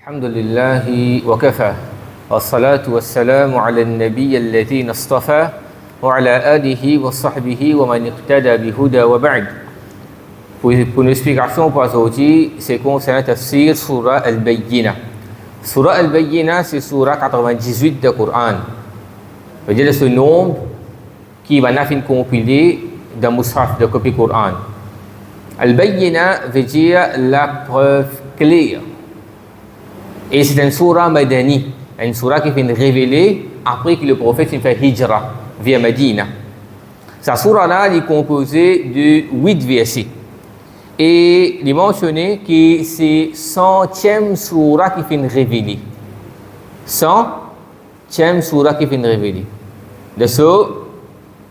الحمد لله وكفى والصلاة والسلام على النبي الذي اصطفى وعلى آله وصحبه ومن اقتدى بهدى وبعد. Pour l'explication pour aujourd'hui, c'est concernant tafsir surah Al-Bayyinah. Surah Al-Bayyinah, c'est surah 98 du Coran. C'est-à-dire ce nombre qui va être compilé dans Mus'haf de copie Coran. Al-Bayyinah veut dire la preuve claire. Et c'est une surah madani, une surah qui fait révéler après que le prophète fait hijra via Medina. Sa surah-là est composée de 8 versets. Et il est mentionné que c'est 100e surah qui fait révéler. 100e surah qui fait révéler. De ce,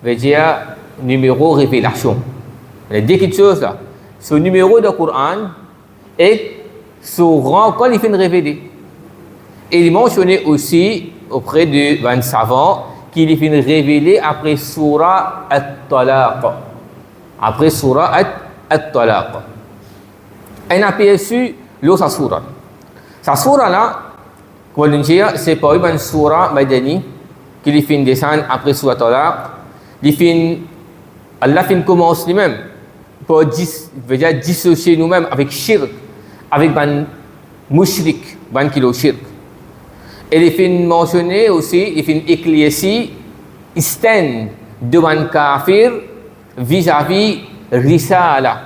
veut dire numéro révélation. Il y a deux petites choses là. Ce numéro de Coran et ce rang quand il fait révéler. Et il est mentionné aussi auprès de 20 savants qu'il est fait révéler après surah At-Talaq. Après surah At-Talaq. Un aperçu de sa surah. Sa surah là, comme on dit, c'est pas une surah madani qui est fait descendre après surah At-Talaq. Il fait Allah fait commence lui-même pour dissocier nous-mêmes avec shirk, avec ban mushrik, ban kilo shirk. Et il fait mentionner aussi, il fait éclairci stand devant kafir vis-à-vis risala.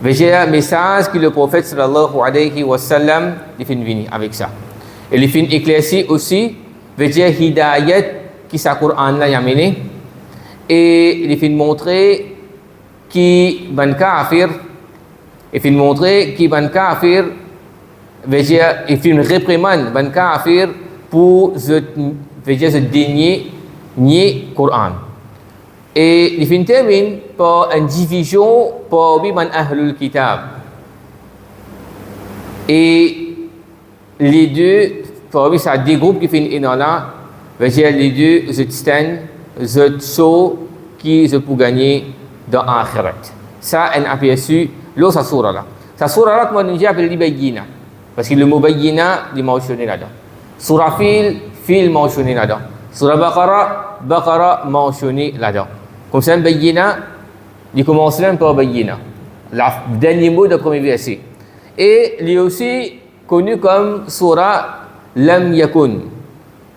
Veja un message que le prophète sallallahu alayhi wa sallam il fait venir avec ça. Et il fait éclairci aussi veja hidayat qui sa Coran là y amené. Et il fait montrer qui ban kafir, il fait montrer qui ban kafir. Il fait une réprimande ban kafir pour se dénier le Coran. Et il fait termine par une division pour ban ahlul kitab. Et les deux, pour ça des groupes qui font là, les deux se stand, se saut qui se pour gagner dans l'akhirat. Ça un aperçu de sa surah là. Sa surah là comme on dit appelle Bayyinah. Parce que le mot Bayyinah est mentionné là-dedans. Surah Fil mentionné là-dedans. Surah Baqarah mentionné là-dedans. Comme ça, Bayyinah, il commence même par Bayyinah. Le dernier mot du premier verset. Et il est aussi connu comme Surah Lam Yakun.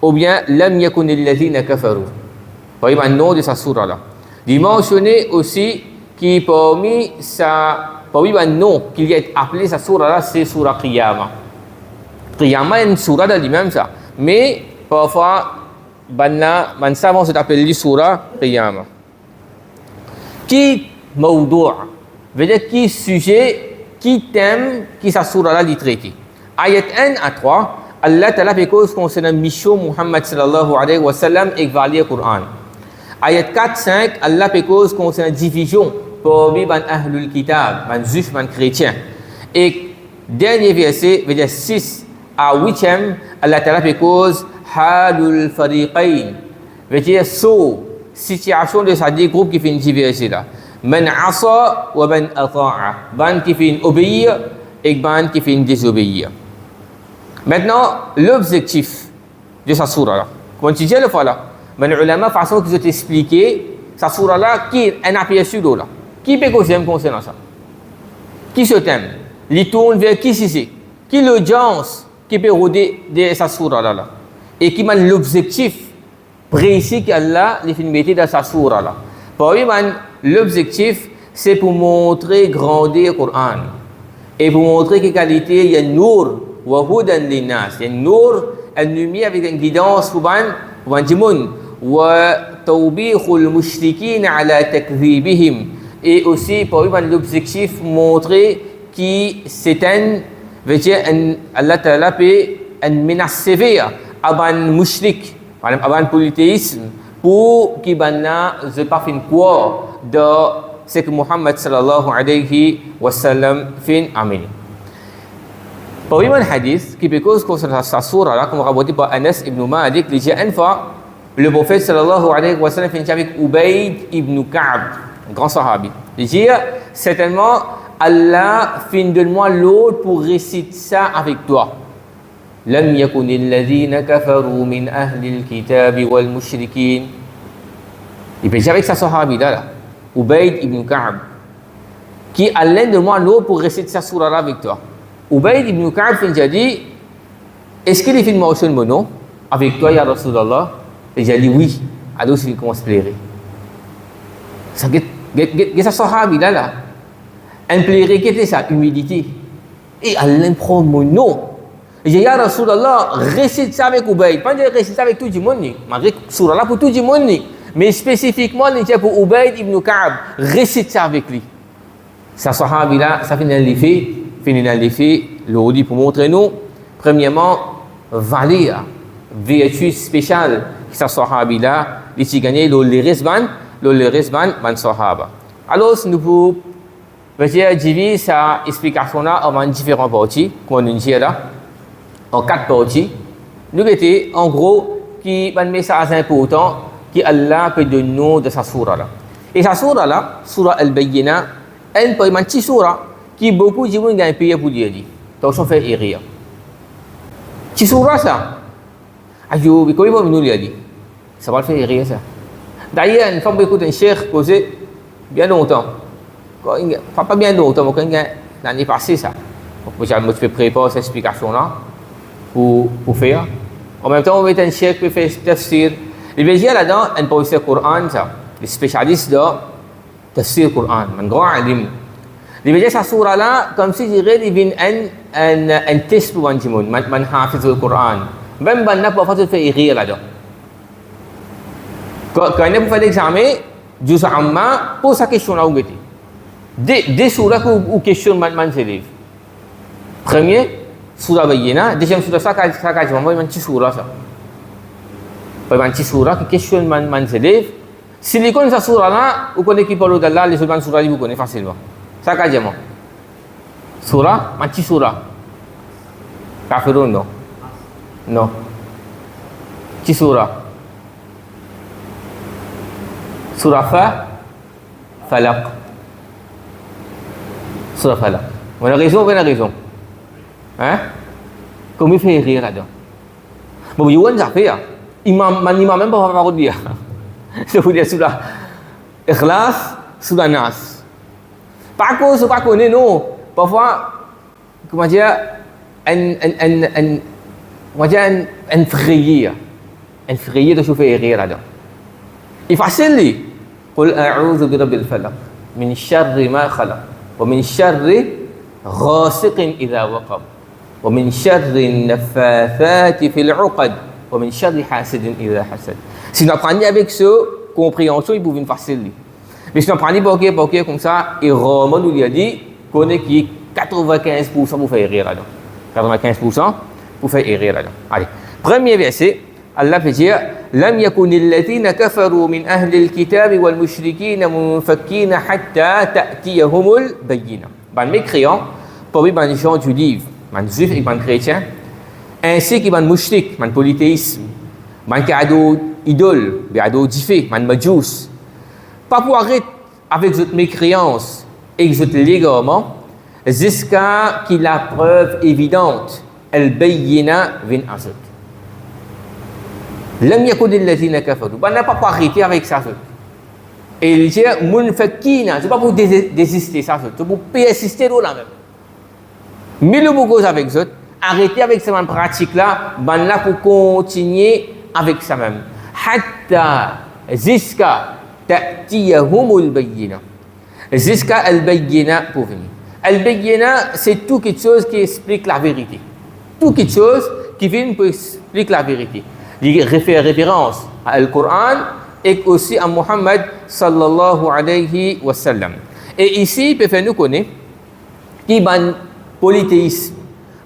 Ou bien Lam Yakun alladhina kafaru. Par exemple, le nom de sa surah là. Il est mentionné aussi qui parmi le nom qu'il est appelé sa surah là, c'est surah Qiyamah. Qiyamah est une surah de lui-même ça. Mais parfois, les savants s'appellent surah Qiyamah. Qui mawdou' veut dire qui sujet, qui thème, qui sa surah là traité. Ayat 1 à 3, Allah Ta'ala fait cause concernant mission Muhammad sallallahu alayhi wa sallam et le Coran. Ayat 4-5, Allah fait cause concernant division pour ban ahlul kitab, ban juif, ban chrétien. Et dernier verset, veut dire 6 à 8e, Allah Ta'ala fait cause halul fariqayn, veut dire situation de ces deux groupes qui finissent diverser là. Man asa wa man ata'a. Ban qui finissent obéir et ban qui finissent désobéir. Maintenant, l'objectif de sa surah là. Quand tu dis le fois là, les ulama façon qu'ils ont expliqué sa surah là qui est un aperçu de là. Qui peut causer concernant ça? Qui se thème? Il tourne vers qui c'est? Qui l'audience qui peut rôder de sa surah là? Et qui m'a l'objectif précis qu'Allah les fait mettre dans sa surah là. Pour lui, l'objectif c'est pour montrer grandeur Coran et pour montrer que qualité il y a nour wa hudan linnas, il y a nour, une lumière avec une guidance pour ban jimun wa tawbihul mushrikin ala takdhibihim. Et aussi pour lui l'objectif montrer que c'est Allah Ta'ala peut une menace sévère à ban mushrik, à ban polythéisme pour qui banna je pas fin quoi de ce que Muhammad sallallahu alayhi wa sallam fin amin. Pour lui un hadith qui peut cause concernant sa surah là comme rapporté par Anas ibn Malik, il dit une fois le prophète sallallahu alayhi wa sallam fin avec Ubayd ibn Ka'b, un grand sahabi. Il dit certainement Allah, donne-moi l'autre pour réciter ça avec toi. لم يكن الذين كفروا من أهل الكتاب والمشركين. Il peut dire avec sa sahabi là, Ubayd ibn Ka'b, qui Allah donne-moi l'autre pour réciter sa surah là avec toi. Ubayd ibn Ka'b fait dit, est-ce qu'il est fait une motion mono avec toi, ya Rasulallah? Et j'ai dit oui. Alors il commence à pleurer. Ça sa sahabi là, un pleurer qui était sa humilité. Et Allah prend mon nom. Et j'ai dit, ya Rasulallah, récite ça avec Ubayd. Pas de réciter ça avec tout le monde, malgré surah là pour tout le monde, mais spécifiquement pour Ubayd ibn Ka'b, récite ça avec lui. Sa sahabi là, ça finit dans l'effet, le dit pour montrer nous, premièrement, valeur, vertu spéciale, sa sahabi là, il s'est gagné le resban, ban sahaba. Alors, nous pouvons diviser sa explication là en différentes parties, comme on dit là, en 4 parties. Nous étions en gros qui un message important que Allah peut donner nous de sa surah là. Et sa surah là, surah Al-Bayyinah, elle peut être une surah qui beaucoup de gens ont payé pour dire. Donc on fait rire. Ci surah ça. Ayo, mais comment nous lui a dit? Ça va le faire rire ça. D'ailleurs, une fois que j'écoute un cheikh causer bien longtemps. Pas bien longtemps, mais l'année passée ça. Donc j'ai me fait préparer cette explication là pour faire. En même temps, on met un cheikh qui fait tafsir. Il veut dire là-dedans, un professeur Coran ça, les spécialistes de tafsir Coran, un grand alim. Il veut dire sa surah là, comme si il vient un test pour un jimoun, man hafiz le Coran. Même ban n'a pas fait faire rire là-dedans. Quand il a fait l'examen, Juz Amma, pose sa question là où il était. Des surahs où question man s'élève. Premier, surah Bayyinah, deuxième surah ça quasiment un petit surah ça. Pas un petit surah qui questionne man s'élève. Si les connaissent sa surah là, vous connaissez qui parle d'Allah, les autres surahs vous connaissez facilement. Ça quasiment. Surah, un petit surah. Kafirun non. Non. Petit surah. Surah Falaq. Surah Falaq. On a raison, on a raison. Hein? Comme il fait rire là-dedans. Bon, il y a un affaire. Imam même pas parole dire. Je vous dis surah Ikhlas, surah Nas. Pas cause, pas connaître, non. Parfois, comment dire, un frayeur. Un frayeur de chauffer rire là-dedans. Il est facile. قل أعوذ برب الفلق من شر ما خلق ومن شر غاسق إذا وقب ومن شر النفاثات في العقد ومن شر حاسد إذا حسد. Si nous apprenons avec ce compréhension, il pouvait facile. Mais si nous apprenons comme ça, et Romain nous a dit qu'on est qui 95% pour faire rire là-dedans. 95% pour faire rire là-dedans. Allez, premier verset, Allah peut dire لم يكن الذين كفروا من أهل الكتاب والمشركين منفكين حتى تأتيهم البينة. Ben mécréants, parmi les gens du livre, les juifs et les chrétiens, ainsi que les mouchriks, les polythéistes, les qui adorent idoles, les adorent diffé, les majous, pas pour arrêter avec cette mécréance et cette légarement, jusqu'à qu'il la preuve évidente, al-bayyina vin azot. Lam yakun alladhina kafaru. Ben n'a pas arrêté avec ça. Et il dit munfakina, c'est pas pour désister ça, c'est pour persister là même. Mais le beaucoup avec ça, arrêter avec cette pratique là, ben là pour continuer avec ça même. Hatta jusqu'à ta'tiyahumul bayyina. Jusqu'à al-bayyina pour venir. Al-bayyina, c'est tout quelque chose qui explique la vérité. Tout quelque chose qui vient pour expliquer la vérité. Il fait référence à Al-Coran et aussi à Muhammad sallallahu alayhi wa sallam. Et ici, il peut faire nous connaître qui ban polythéisme,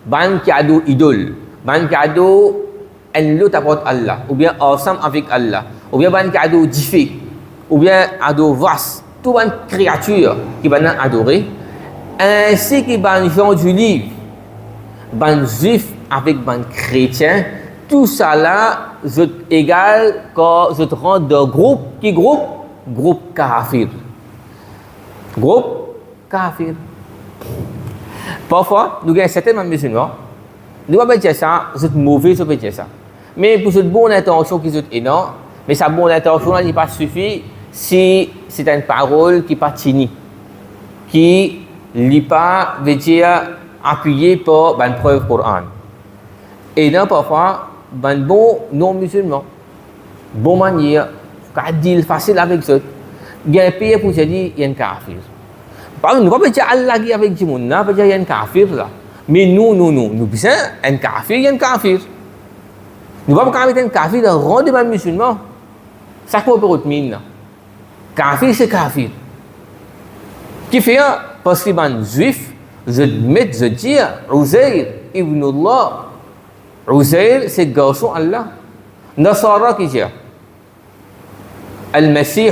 ban qui adore idole, ban qui adore un autre apporte Allah, ou bien ensemble avec Allah, ou bien ban qui adore diffé, ou bien adore vas, tout ban créature qui ban adorer, ainsi que ban gens du livre, ban juif avec ban chrétien. Tout ça là, c'est égal quand je te rends de groupe, Groupe kafir. Groupe kafir. Parfois, nous avons certains musulmans, nous ne pouvons pas dire ça, c'est mauvais, je peux dire ça. Mais pour cette bonne intention qui est énorme, mais sa bonne intention n'est pas suffit si c'est une parole qui n'est pas tenue, qui n'est pas, veut dire, appuyée par une preuve Coran. Et là, parfois, un bon non-musulman, bonne manière, dire facile avec eux, il y a un pays pour dire qu'il y a un kafir. Par exemple, nous ne pouvons pas dire Allah qui est avec du monde, on peut dire qu'il y a un kafir là. Mais nous disons un kafir, il y a un kafir. Nous ne pouvons pas mettre un kafir dans le rang de musulman. Ça peut pas être mine. Kafir, c'est kafir. Qui fait parce qu'il y a un juif, je dis, Uzair ibn Allah. Uzair, c'est garçon Allah. Nasara qui dit, Al-Masih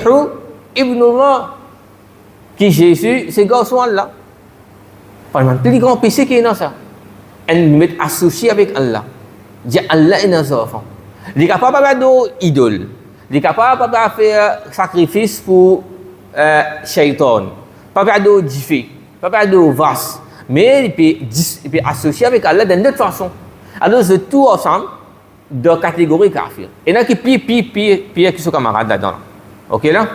ibn Allah. Qui Jésus, c'est garçon Allah. Par exemple, le plus grand péché qui est dans ça, elle met associé avec Allah. Dire Allah est dans ses enfants. Il est capable de faire d'idole. Il est capable de faire sacrifice pour shaitan. Pas faire de diffé. Pas faire de vaste. Mais il peut associer avec Allah d'une autre façon. Alors, c'est tout ensemble de catégorie kafir. Et il y en a qui pire qui sont camarades là-dedans. Ok là?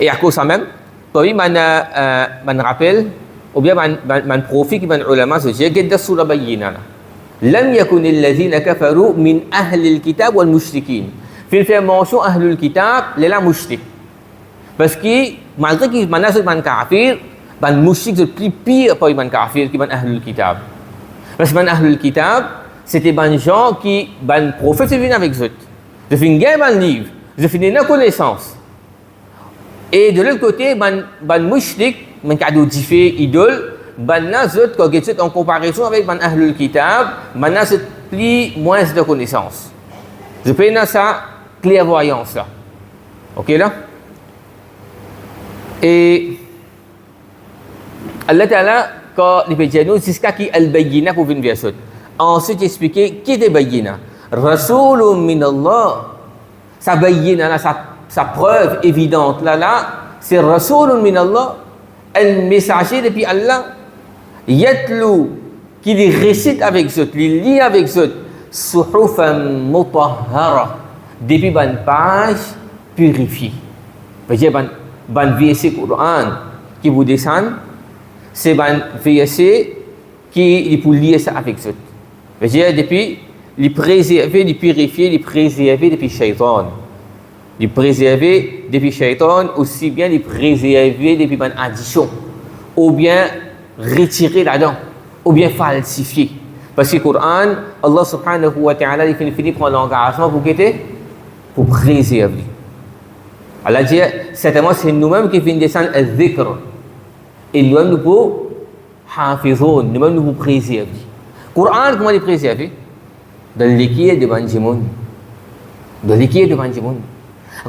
Et à cause de ça même, parmi man rappel, ou bien man profite qui man ulama se dit, قد السورة بينا لم يكن الذين كفروا من أهل الكتاب والمشركين. في faire mention أهل الكتاب للا مشرك. Parce que malgré qu'ils manasent man kafir, man mushrik c'est plus pire pour man kafir que man أهل الكتاب. Parce que man أهل الكتاب, c'était ban gens qui ban prophète se viennent avec eux. Je finis gagner ban livre, je finis la connaissance. Et de l'autre côté, ban mushrik, man cadeau diffé idole, ban nazot quand c'est en comparaison avec ban ahlul kitab, ban nazot plus moins de connaissances. Je peux dans ça clairvoyance là. OK là? Et Allah Ta'ala quand il peut dire nous c'est ce qui al-bayyina pour venir verset. Ensuite expliquer qui est bayyina. Rasulun min Allah. Ça bayyina là sa preuve évidente là, c'est Rasulun min Allah, un messager depuis Allah, yatlu, qui les récite avec eux, les lit avec eux, suhufan mutahhara, depuis une page purifiée. C'est-à-dire, ban verset Coran qui vous descend, c'est ban verset qui pour lire ça avec eux. C'est-à-dire, depuis, les préserver, les purifier, les préserver depuis Shaitan. Les préserver depuis Shaitan, aussi bien les préserver depuis une addition, ou bien retirer là-dedans, ou bien falsifier. Parce que le Coran, Allah subhanahu wa ta'ala, il finit prendre l'engagement pour préserver. Allah dit, certainement, c'est nous-mêmes qui finissons descendre le dhikr. Et nous-mêmes, nous pouvons hafizun, nous-mêmes, nous pouvons préserver. Le Coran, comment il est préservé? Dans l'équipe de Banjimoun. Dans l'équipe de Banjimoun.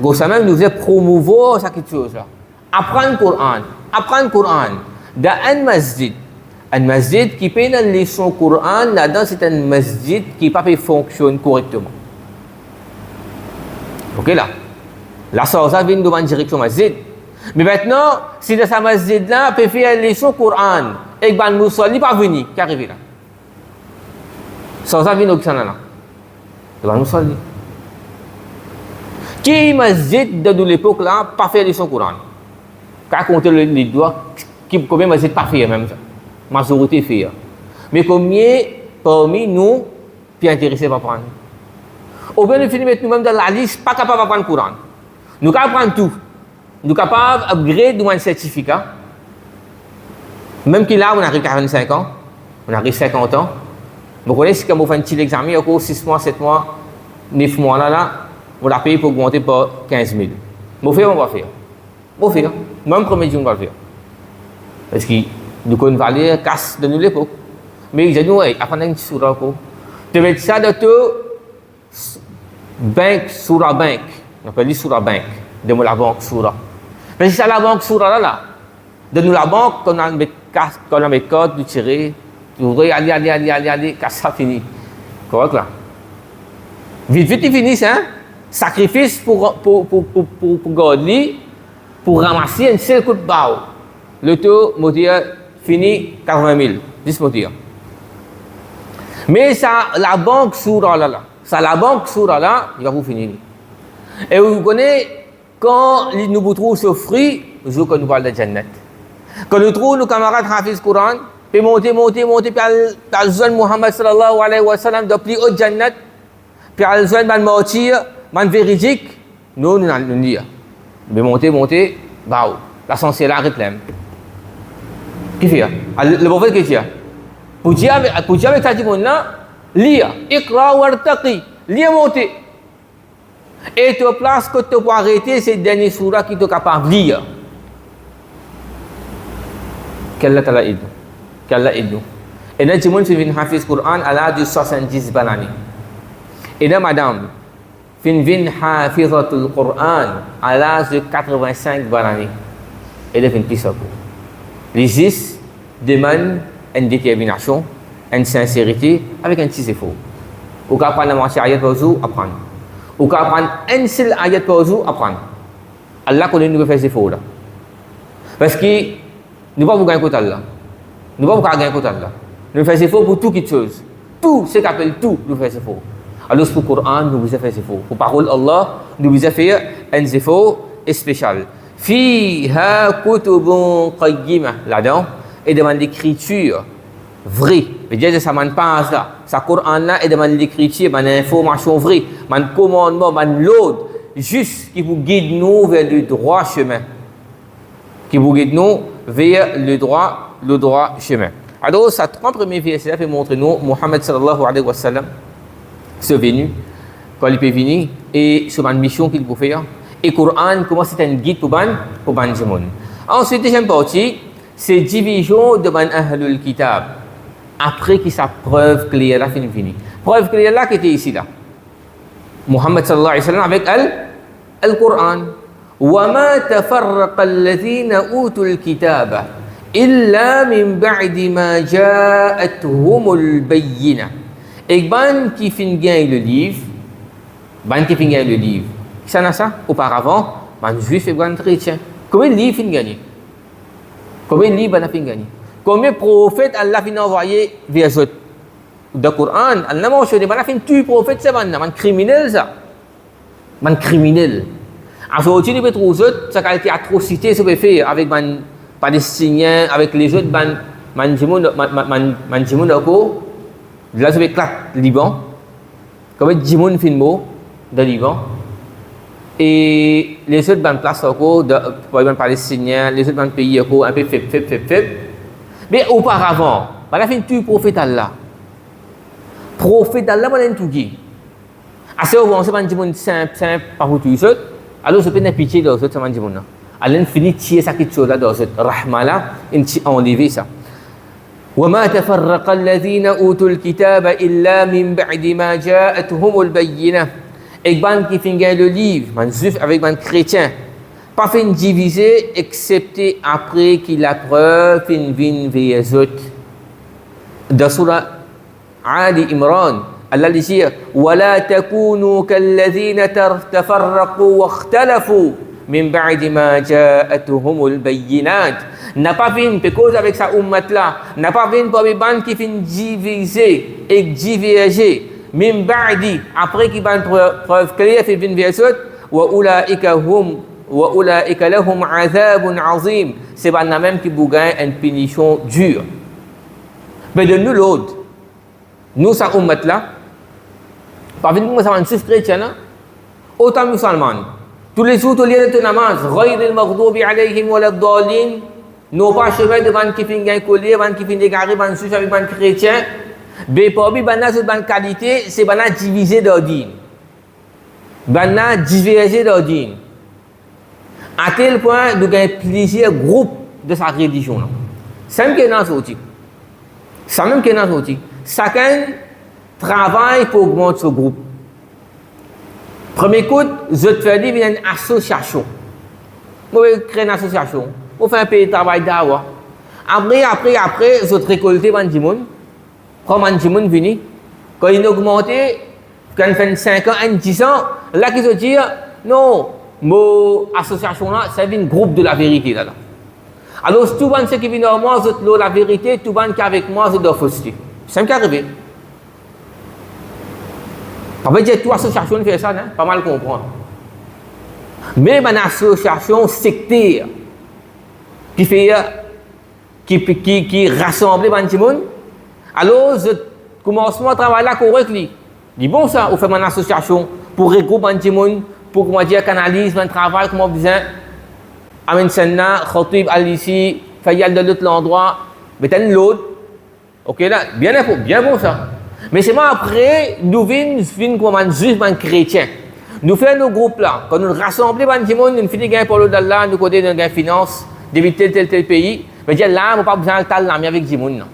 Donc ça même nous faisait promouvoir cette chose-là. Apprendre le Coran. Dans un masjid qui peut dans les leçons Coran, là-dedans c'est un masjid qui pas fonctionne correctement. Ok là? La ça vient de une direction masjid. Mais maintenant, si dans ce masjid-là, peut faire les leçons Coran, et que le musulman pas venir, qui arrive là? Ça vient de là. Le musulman. Qui masjid de l'époque là, pas faire son Coran. Quand on compte les doigts, combien masjid pas faire même ça. Majorité fait. Mais combien parmi nous, puis intéressés par prendre. Ou bien nous finissons mettre nous-mêmes dans la liste, pas capable de prendre le Coran. Nous capables de prendre tout. Nous capables d'upgrade un certificat. Même qu'il là, on arrive 45 ans, on arrive 50 ans. Vous connaissez quand on fait un petit examen, il y a encore 6 mois, 7 mois, 9 mois là. On l'a payé pour augmenter par 15 000. On va faire. Même premier jour, on va le faire. Parce que nous connaissons valeur casse de nous l'époque. Mais ils disent, nous, après une surah, tu veux ça de tout, bank, surah bank. On appelle surah bank. De la banque surah. Mais c'est ça la banque surah là. De nous la banque, quand on a mes codes, du tirer, tu veux aller, casse ça fini. Correct là? Vite, il finit, hein? Sacrifice pour garder, pour ramasser un seul coup de barre. le taux, me dire, fini 80 000. 10 me dire. Mais ça, la banque soura là, ça, la banque soura là, il va vous finir. Et vous connaissez, quand nous vous trouvons ce fruit, je veux que nous parlons de Jannat. Quand nous trouvons nos camarades Hafiz Quran, puis monter, puis à besoin de Muhammad sallallahu alayhi wa sallam, de plus haut Jannat, puis à besoin de mentir, de véridique, nous allons dire. Mais monter, bah, l'essentiel là, réclame. Qu'est-ce qu'il y a? Le prophète, qu'est-ce qu'il y a? Pour dire avec ta dit là, lire, ikra wartaqi, lire monter. Et te place que tu peux arrêter ces derniers surahs qui sont capables de lire. Qu'Allah t'ala aide. Qu'Allah aide. Et là, tu montes sur une hafiz Quran à l'âge de 70 années. Et là, madame, fin hafizatul Quran à l'âge de 85 années. Et là, fin pisse. Les 10 demandent une détermination, une sincérité avec un petit effort. Ou qu'à apprendre la moitié ayat par jour, apprendre. Ou qu'à apprendre un seul ayat par jour, apprendre. Allah connaît nous faire ces efforts là. Parce que nous ne pouvons pas gagner contre Allah. Nous ne pouvons pas gagner contre Allah. Nous faisons des efforts pour tout quelque chose. Tout, ce qu'on appelle tout, nous faisons des efforts. Alors pour le Coran, nous faisons des efforts. Pour la parole d'Allah, nous faisons faire un effort spécial. Fiha kutubun qayyimah. Là-dedans, et demande l'écriture vraie. C'est-à-dire ça ne pas ça. Ça Coran là et demande l'écriture, une information vraie, un commandement, un l'ordre juste qui vous guide nous vers le droit chemin. Qui vous guide nous vers le droit chemin. Alors, ces 3 premiers versets fait montrer nous Muhammad sallallahu alayhi wa sallam c'est venu quand il peut venir et sur une mission qu'il peut faire. Et le Coran, comment c'est un guide pour ban monde. Ensuite, deuxième partie, c'est division de ban ahlul kitab. Après que sa preuve claire là fini. Preuve claire là qui était ici là. Muhammad sallallahu alayhi wa sallam avec le Coran. وما تفرق الذين أوتوا الكتاب إلا من بعد ما جاءتهم البينة. Et ban qui finit le livre, ça n'a ça auparavant, ban juif et ban chrétien. Combien de livres finit gagné? Combien de livres ban a fini gagné? Combien de prophètes Allah finit envoyé vers eux? Dans le Coran, Allah m'a mentionné, ban a fini tuer prophète, c'est ban criminel ça, ban criminel. Alors, tu peux trouver ça qualité atrocité se peut faire avec les Palestiniens, avec les autres manjimoun d'accord. Là, ça fait éclate Liban. Comme Jimoun Finmo de Liban. Et les autres places encore, pour les Palestiniens, les autres pays encore un peu faibles. Mais auparavant, on a fait tout prophète Allah. Prophète Allah, on a tout dit. Assez au c'est un Jimoun simple, par vous tous autres. Alors, je peux pas pitié dans ce moment là. Alors, on finit tirer ça quelque chose là dans cette rahma là, on enlever ça. وما تفرق الذين أوتوا الكتاب إلا من بعد ما جاءتهم البينة. Et ban qui finit le livre, man juif avec man chrétien, pas fin diviser excepté après qu'il la preuve fin vin vers autres. Dans surah Ali Imran, Allah dit ولا تكونوا كالذين تفرقوا واختلفوا من بعد ما جاءتهم البينات. N'a pas vu une cause avec sa ummat là, n'a pas vu une ban qui fin diviser et diverger. Min ba'di après qui ban preuve claire fait vin vers autres wa ulaika lahum azabun azim. C'est ban même qui bougain une punition dure. Mais de nous l'autre, nous sa ummat là pas venir comme ça un juif chrétien là autant musulman tous les jours tu lis de namaz ghayril maghdubi alayhim waladdallin non pas chemin de ban qui fin gain collier ban qui fin dégager ban juif avec ban chrétien mais pour lui ban sur ban qualité c'est ban divisé d'ordine ban divergé d'ordine à tel point de gain plusieurs groupes de sa religion là ça même que dans sorti chacun travaille pour augmenter ce groupe. Premier coup, je te fais dire une association. Je vais créer une association. Je fais un peu de travail d'avoir. Après, je te récolte un djimoun. Quand un djimoun vient, quand il augmente, quand il fait 5 ans, 10 ans, là, qui se dit, non, mon association là, c'est un groupe de la vérité. Là. Alors, tout le monde qui vient à moi, c'est la vérité, tout le monde qui est avec moi, c'est de la fausseté. C'est ce qui arrive. Ça veut dire que toute association fait ça, hein? Pas mal comprendre. Mais une association sectaire qui fait qui rassemble les gens, alors je commence à travailler là correct. Je dis bon ça, on fait une association pour regrouper les gens, pour comment dire canaliser un travail comme on besoin. Amen Senna, Khatib al-Lisi, Fayal de l'autre endroit, mais t'as l'autre. Ok là, bien bon ça. Mais c'est moi après, nous venons comme un juif, un chrétien. Nous faisons nos groupes là, quand nous rassemblons les gens, nous finissons gagner pour l'autre d'Allah, nous côté de gain finance, d'éviter tel pays. Mais dire là, on n'a pas besoin de l'ami avec les gens.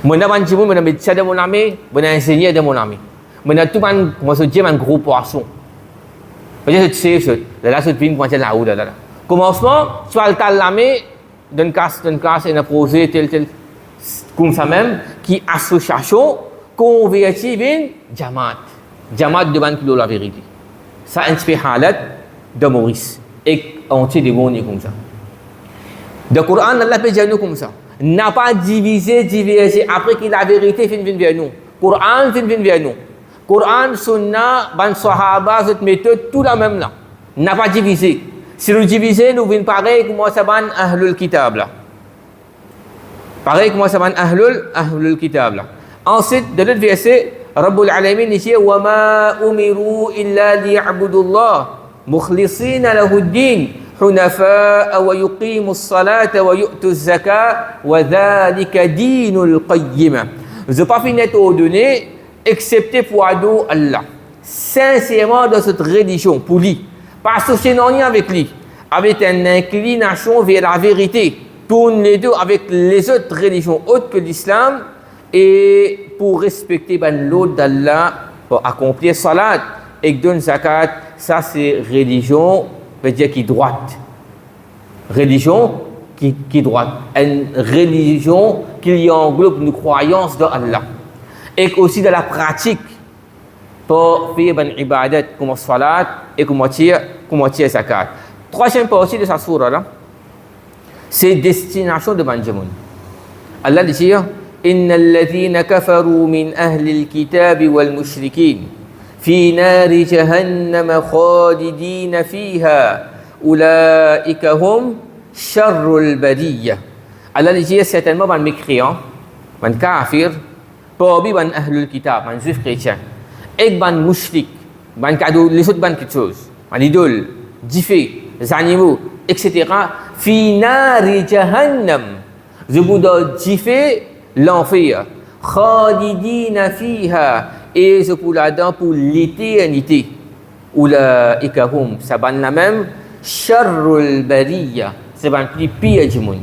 Moi, je suis un médecin de mon ami, je suis un ingénieur de mon ami. Je suis tout le monde, moi, je suis un gros poisson. Je sais, là, je viens de là où là. Commencement, tu vas le l'ami, d'un casse, et un projet tel, comme ça même, qui association, converti vers Jamaat. Jamaat demande de la vérité. Ça inspire Halat de Maurice. Et on tient des bons comme ça. Le Coran, Allah peut dire nous comme ça. N'a pas divisé, après que la vérité vient vers nous. Coran vient vers nous. Coran, Sunna, Ban Sahaba, cette méthode, tout la même là. N'a pas divisé. Si nous divisons, nous venons pareil comme ça ban Ahlul Kitab là. Pareil comme ça ban Ahlul Kitab là. Ensuite, de l'autre verset, Rabbul Alamin dit wa ma umiru illa liya'budullah mukhlisina lahu-d-din hunafa wa yuqimu as-salata wa yu'tu az-zakata wa dhalika dinul qayyim. Je pas fini d'être ordonné excepté pour adorer Allah. Sincèrement dans cette religion pour lui. Pas associé non rien avec lui, avec une inclination vers la vérité. Tourne les deux avec les autres religions autres que l'islam et pour respecter l'ordre d'Allah, pour accomplir salat et donner zakat, ça c'est religion, veut dire qui droite. Religion qui droite. Une religion qui englobe une croyance de Allah. Et aussi de la pratique. Pour faire une ibadat comme salat et comme tirer zakat. Troisième partie de sa sourate là, c'est destination de Benjamin. Allah dit إن الذين كفروا من أهل الكتاب والمشركين في نار جهنم خالدين فيها أولئك هم شر البرية. Allah dit certainement ban mécréant, ban kafir, parmi ban ahlul kitab, ban juif chrétien. Et ban mushrik, ban cadeau, les autres ban quelque chose, ban idole, diffé, les animaux, etc. Fi nari jahannam, je vous donne diffé l'enfer, khalidina fiha, et je pour là-dedans pour l'éternité. Ulaika hum, ça ban la même, sharrul bariya, c'est ban plus pire du monde.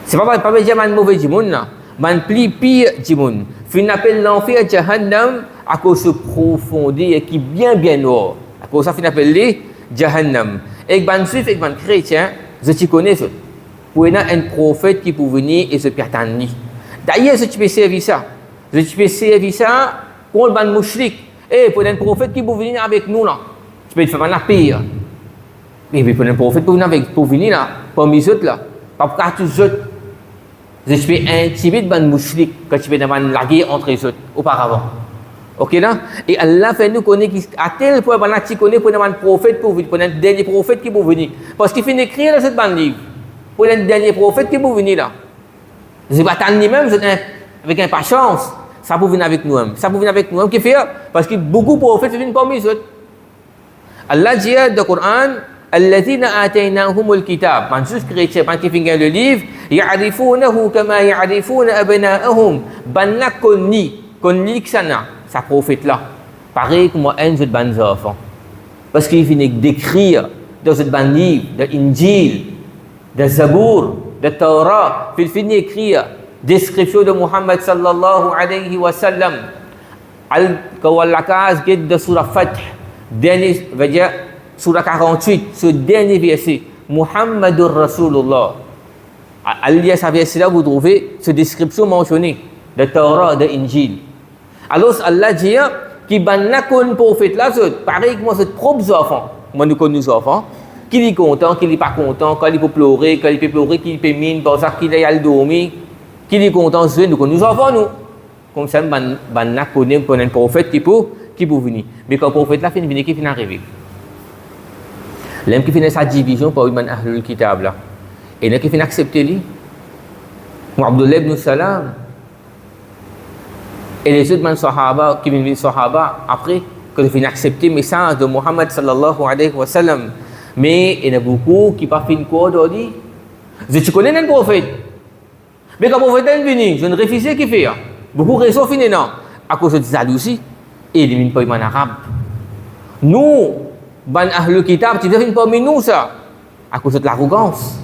C'est pas dire ban mauvais du monde là, ban plus pire du monde. Fin appelle l'enfer Jahannam à cause de profondeur qui bien noir. À cause ça fin appelle les Jahannam. Et ban juif et ban chrétien, je t'y connais ça. Pour un prophète qui peut venir et se pertenir. D'ailleurs, si tu peux servir ça, si tu peux servir ça contre ban mushrik, et pour un prophète qui peut venir avec nous là, tu peux faire la pire. Et puis pour un prophète pour venir là, parmi les autres là, pas pour tous les autres. Je suis intimidé par un mushrik quand tu fais la guerre entre les autres auparavant. Ok là? Et Allah fait nous connaître à tel point que tu connais pour un prophète pour venir, pour un dernier prophète qui peut venir. Parce qu'il finit d'écrire dans cette bande livre. Pour un dernier prophète qui peut venir là. Je ne vais pas attendre lui-même avec impatience. Ça peut venir avec nous-mêmes. Ça peut venir avec nous-mêmes. Qu'est-ce qu'il fait? Parce que beaucoup de prophètes viennent parmi les autres. Allah dit dans le Coran, الذين آتيناهم الكتاب من juif chrétien ban qui finit le livre يعرفونه كما يعرفون أبناءهم ban la konni ksana sa prophète là pareil comme un autre ban enfant parce qu'il finit d'écrire dans ce ban livre de Injil de Zabour de Torah il finit d'écrire description de Muhammad sallallahu alayhi wa sallam al-kawalakas de surah Fath dernier veut dire Surah 48, ce dernier verset, Muhammadur Rasulullah. Alias ce verset-là, vous trouvez cette description mentionnée de Torah, de Injil. Alors Allah dit qui ban la prophète là, pareil que moi, ses propres enfants, moi nous connaissons nos enfants, Qui est content, qui n'est pas content, quand il peut pleurer, qui peut mine, pour ça qu'il aille dormir. Qui est content, c'est nous enfants, nous. Comme ça, on connaît un prophète qui peut venir. Mais quand le prophète là, il vient, qui finit arriver. L'homme qui finit sa division par une ahlul kitab là. Et il qui finit accepter lui. Abdullah ibn Salam. Et les autres sahaba qui viennent sahaba après que ils finissent accepter le message de Muhammad sallallahu alayhi wa sallam. Mais il y en a beaucoup qui ne pas fin quoi dans lui. Je connais un prophète. Mais quand le prophète est venu, je ne refusais qu'il fait. Beaucoup de raisons finissent non. À cause de jalousie et il ne pas iman arabe. Nous, ban ahlul kitab, tu ne pas nous ça. À cause de l'arrogance.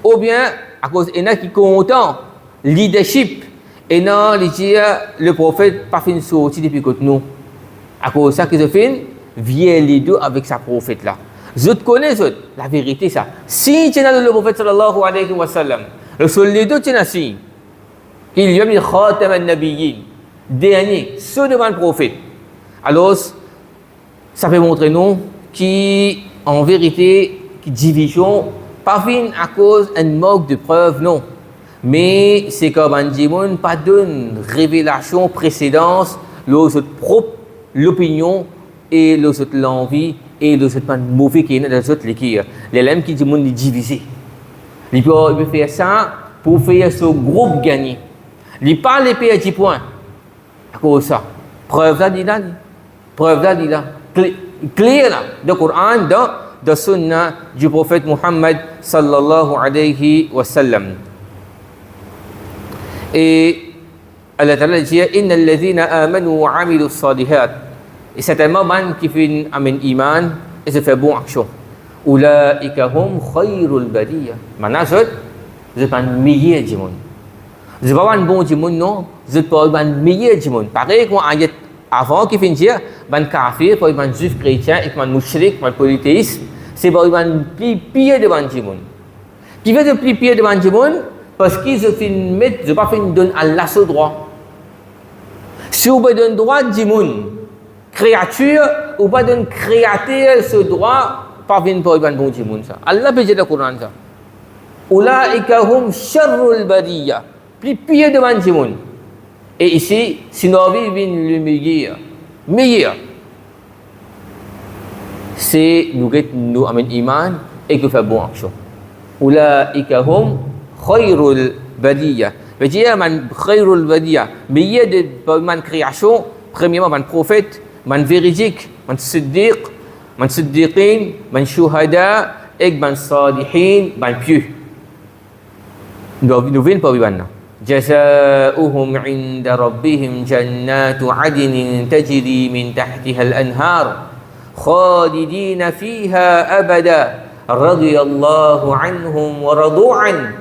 Ou bien à cause de qui content leadership. Et non, le prophète pas fin sorti depuis que nous. À cause de ça que je fais, viens les deux avec sa prophète là. Je te connais la vérité ça. Si tu es le prophète sallallahu alayhi wa sallam, le seul les deux tu es assis. Il y a mis khatam al-nabiyyin, dernier, ceux devant le prophète. Alors, ça peut montrer nous qu'en vérité, qui division, pas fin à cause d'un manque de preuves, non. Mais c'est comme un démon, pas d'une révélation, précédence, l'autre propre, l'opinion et l'autre l'envie et l'autre mauvais qui est dans les autres les lames qui disent les diviser. Il peut faire ça pour faire ce groupe gagner. Il parle les pays 10 points. À cause de ça. Preuve là, dit là. Preuve là, dit là. Clair là. Dans le Coran, dans la sunna du prophète Muhammad sallallahu alayhi wa sallam. Et Allah Ta'ala dit Inna alladhina amanu wa amilu salihat. Et certainement, qui fait un iman et se fait bonne action. Ulaika hum khayrul bariya. Maintenant, c'est pas un meilleur du monde. C'est pas un bon du monde, non. C'est pas un meilleur du monde. Pareil comme avant qui fait dire, un kafir, pour un juif chrétien, et un mouchrik, un polythéiste, c'est pas un plus pire devant du monde. Qui veut de plus pire devant du monde? Parce qu'ils se font mettre, je pas fait donner à Allah ce droit. Si vous donne droit du monde, créature, ou pas donne créateur ce droit, pas venir pour un bon du monde ça. Allah peut dire dans le Coran ça. Ulaika hum sharrul bariya. Plus pire devant du monde. Et ici, si nos vies viennent le meilleur, c'est nous amène iman et que faire bonne action. Ulaika hum khayrul bariya. veut dire man khairul badiya, meilleur de man création, premièrement man prophète, man véridique, man siddiqin, man shuhada et man salihin, man pieux. Nous venons pas vivre. جزاؤهم عند ربهم جنات عدن تجري من تحتها الأنهار خالدين فيها أبدا رضي الله عنهم ورضوا عنه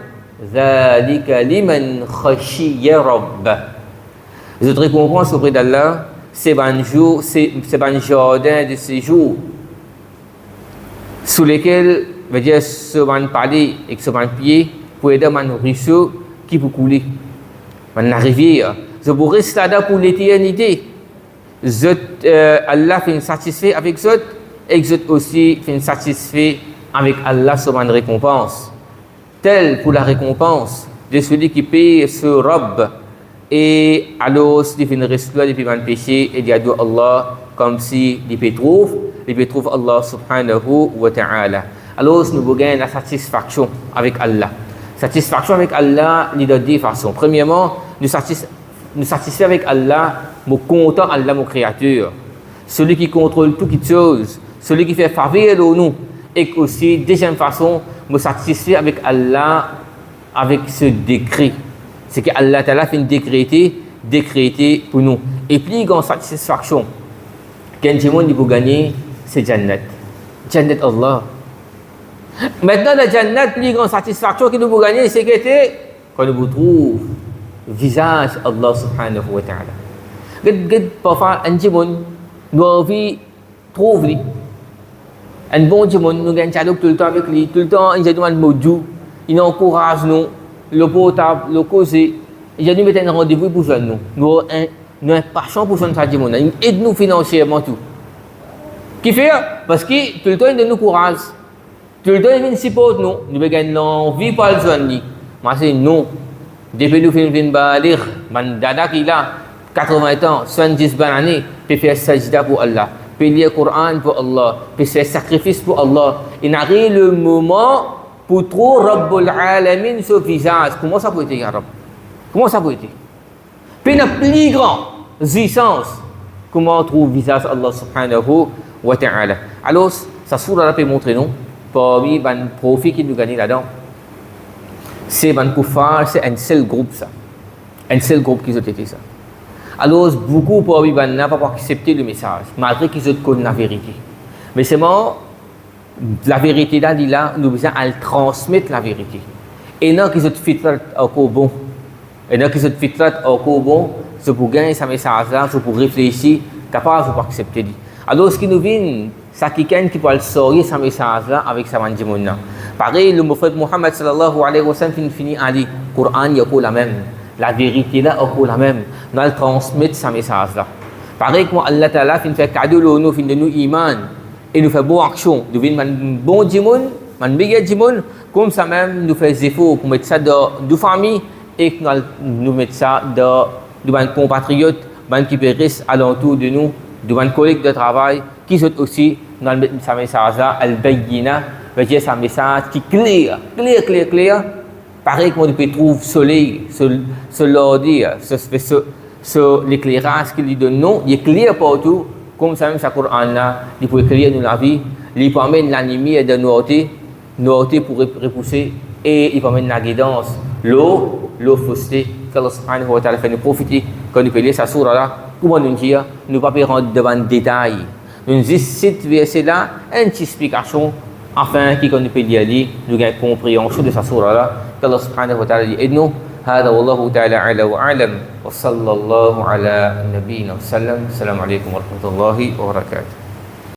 ذلك لمن خشي ربه. Les autres récompenses auprès d'Allah, c'est un jardin de séjour sous lesquels, veut dire, ce van parler et ce van pied pour aider un ruisseau qui peut couler, une rivière. Je pourrais rester là pour l'éternité. Allah fait satisfait avec eux et eux aussi fait satisfait avec Allah sur une récompense. Telle pour la récompense de celui qui paye ce robe et alors il fait une restauration depuis un péché et dit à Allah comme si il peut trouver Allah subhanahu wa ta'ala. Alors nous gagnons la satisfaction avec Allah. Satisfaction avec Allah, il y a deux façons. Premièrement, nous satisfaire avec Allah, nous content Allah, mon créateur. Celui qui contrôle toutes choses, celui qui fait faveur de nous. Et aussi, deuxième façon, nous satisfaire avec Allah, avec ce décret. C'est que Allah Ta'ala fait décréter pour nous. Et puis, il y a une satisfaction. Quand le monde peut gagner, c'est Jannat. Jannat Allah. Maintenant, la Jannat, plus grande satisfaction que nous pouvons gagner, c'est que quand nous trouvons le visage d'Allah subhanahu wa ta'ala. Parfois, un monde, nous avons trouvé un bon monde, nous gagnons tout le temps avec lui, tout le temps, il nous demande mot doux, il nous encourage nous, le portable, le causer, il nous met un rendez-vous pour nous. Nous avons une passion pour ce monde, il aide nous financièrement tout. Qui fait? Parce que tout le temps, il donne nous courage. Tout le temps, il support nous. Nous avons l'envie pour le joindre. Mais c'est non. Depuis nous finissons balir, man dada qui a 80 ans, 70 années, peut faire sajda pour Allah, peut lire le Coran pour Allah, peut faire sacrifice pour Allah. Il arrive le moment pour trouver Rabbul Alamin sur le visage. Comment ça peut être, ya Rabb? Comment ça peut être? Puis la plus grande puissance, comment on trouve le visage Allah subhanahu wa ta'ala. Alors, ça sourate peut montrer nous, parmi les profits qui nous gagnent là-dedans. C'est un kuffar, c'est un seul groupe ça. Un seul groupe qui a été ça. Alors, beaucoup parmi les n'ont pas accepté le message, malgré qu'ils ont connu la vérité. Mais c'est moi, la vérité là, nous besoin de transmettre la vérité. Et non qu'ils ont fait au bon. Et non qu'ils ont fait au bon, c'est pour gagner ce message là, c'est pour réfléchir, capable de accepter. Alors, ce qui nous vient, c'est quelqu'un qui peut sortir ce message là avec sa mandimouna. Pareil, le prophète Muhammad sallallahu alayhi wa sallam finit à dire, le Coran il est la même, la vérité là est la même, nous allons transmettre ce message là. Pareil, comme Allah Ta'ala fait cadeau de nous, fait de nous iman, et nous fait bonne action, nous venons bon djimoun, man méga djimoun, comme ça même nous fait efforts pour mettre ça dans nos familles et que nous mettre ça dans nos compatriotes, qui périssent alentour de nous, de nos collègues de travail, qui sont aussi dans le message là, al-bayyina. C'est un message qui est clair. Pareil qu'on peut trouver soleil, sur l'ordi, sur l'éclairage qu'il lui donne, non, il est clair partout, comme ça même ce Coran-là, il peut éclairer nous la vie, il permet de l'animer et de noter pour repousser, et il permet de la guidance, l'eau fausseté, qu'Allah subhanahu wa ta'ala fait nous profiter, quand nous peut lire sa sourate-là, comment nous dire, nous ne pouvons pas rentrer devant le détail. Nous disons, cette verset-là, une petite explication, afin qu'il peut lire, nous avons compréhension de sa sourate-là, qu'Allah subhanahu wa ta'ala dit, aide-nous. هذا والله تعالى أعلى وأعلم وصلى الله على نبينا وسلم السلام عليكم ورحمة الله وبركاته